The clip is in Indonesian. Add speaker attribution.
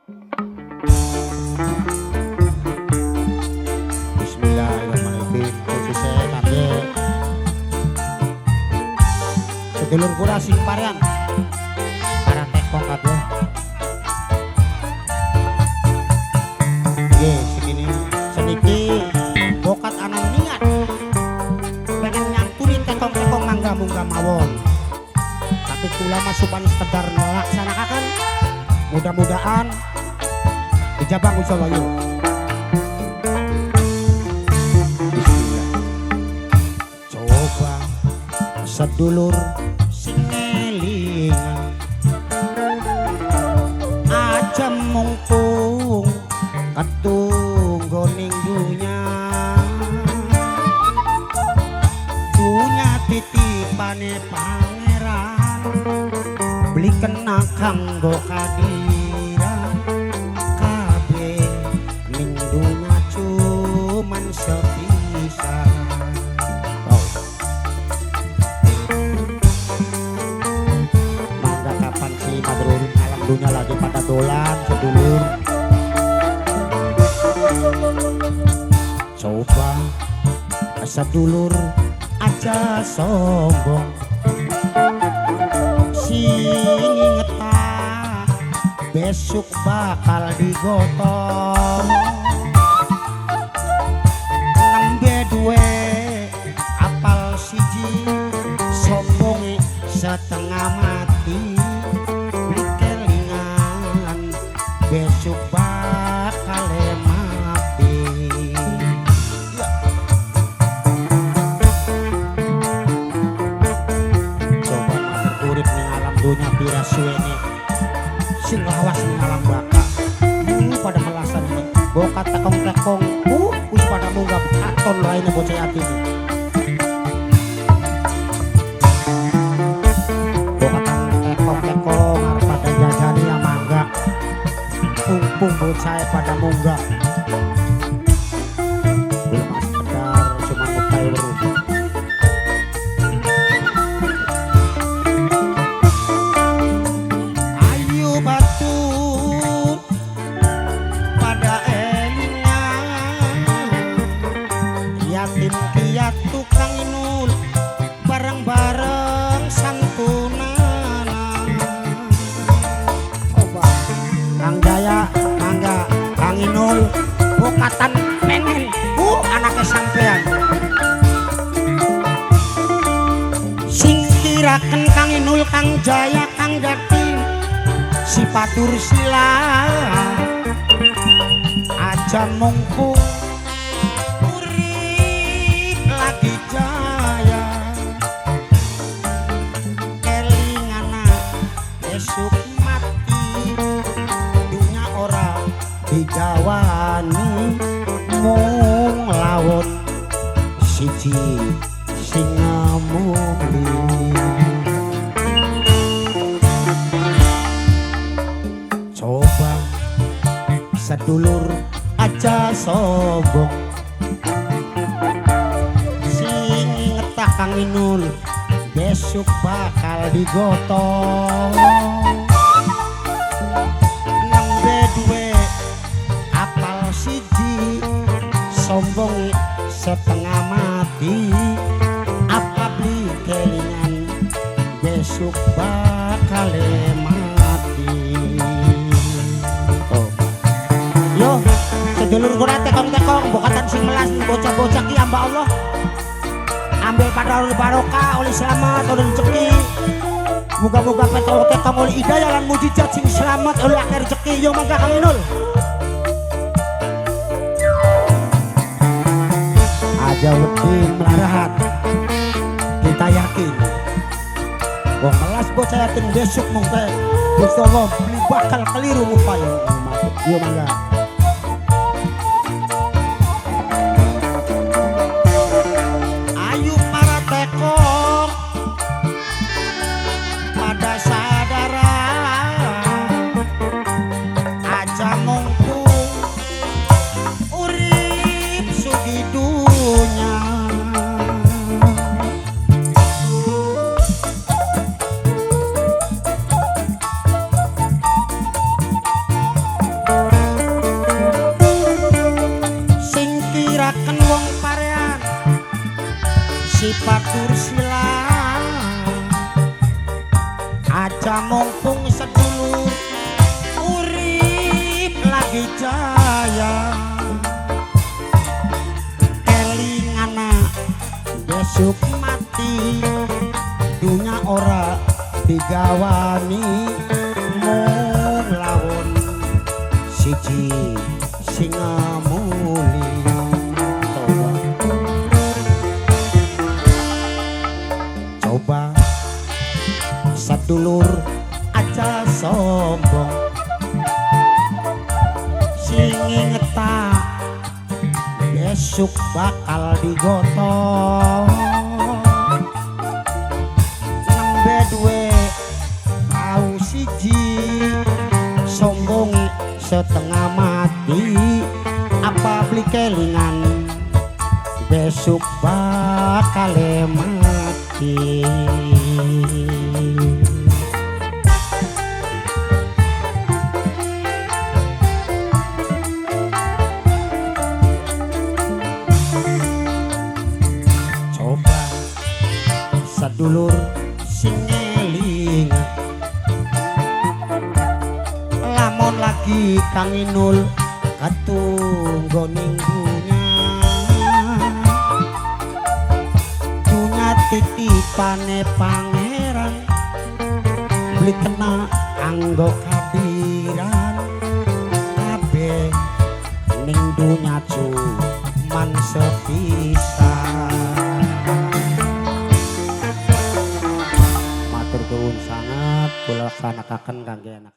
Speaker 1: Bismillahirrahmanirrahim. Khususnya kangge sedulur kula sing parean para tekong kabeh. Nggih, segini seniki bokat anak niat pengen nyantuni tekong-tekong mangga munggah mawon. Tapi kula masukan sekedar melaksanakan, mudah-mudahan dijabang insyaallah yuk. Bismillah. Coba sedulur sing elingan aja mungkung ketunggoning dunya titipane pangeran beli kena kanggo kadiran kabeh ning dunya cuman sepisan. Mangga kapan sih madrurin alam dunia lagi pada dolan sedulur. Coba sedulur aja sombong sing ngetah besok bakal digotong nembe duwe apal siji sombongi setengah mati beli kelingan besok bakal mati. Coba matur urip ning alam dunya pira suwene sing lawas ning alam baka pada melasan ini bokat tekong-tekong wis pada munggah katon lainnya bocah yatim ini. Bokat tekong-tekong arep pada jajani ya mangga pung bocah pada munggah belum sekedar cuma ngutai weruh. Ayo batu pada elingan yatim piatu kang inul bareng-bareng santunan. Coba Kang Jaya mangga Kang Inul bokatan pengen anaknya sampean singkiraken Kang Inul Kang Jaya Kang Jati si patur sila aja mungkung urip lagi jaya kelingana besok mati dunya ora digawani mung lawan siji sing ngamuli. Coba sedulur aja sombong sing ngetah Kang Inul besok bakal digotong nembe duwe apal siji sombong setengah mati apa beli kelingan besok bakal mati. Oh. Yo sedulur kula tekong-tekong bokatan sing melas bocah-bocah ki amba Allah ambil pada barokah oleh selamat oleh rezeki moga-moga tekong-tekong oleh hidayah lan mujizat sing selamat oleh akhir rezeki. Yo mangga Kang Inul aja wedi melarahat kita yakin wong melas bocah yatim besok mungkin Gusti Allah beli bakal keliru upaya. Yo mangga ayo para tekong pada sadara aja mungkung urip sugi dunya batur silang aja mumpung sedulur urip lagi jaya kelingan besok mati dunya ora digawani mung lawan siji sing mulia coba sedulur aja sombong sing ngetak besok bakal digotong nembe duwe tau siji sombong setengah mati apa beli kelingan besok bakal mati coba sedulur sing eling lamun lagi kang inul katunggoning dunya titipane pangeran beli kena anggo kabiran kabeh ning dunya cuman sepisan matur nuwun sanget kula laksanaken kangge anak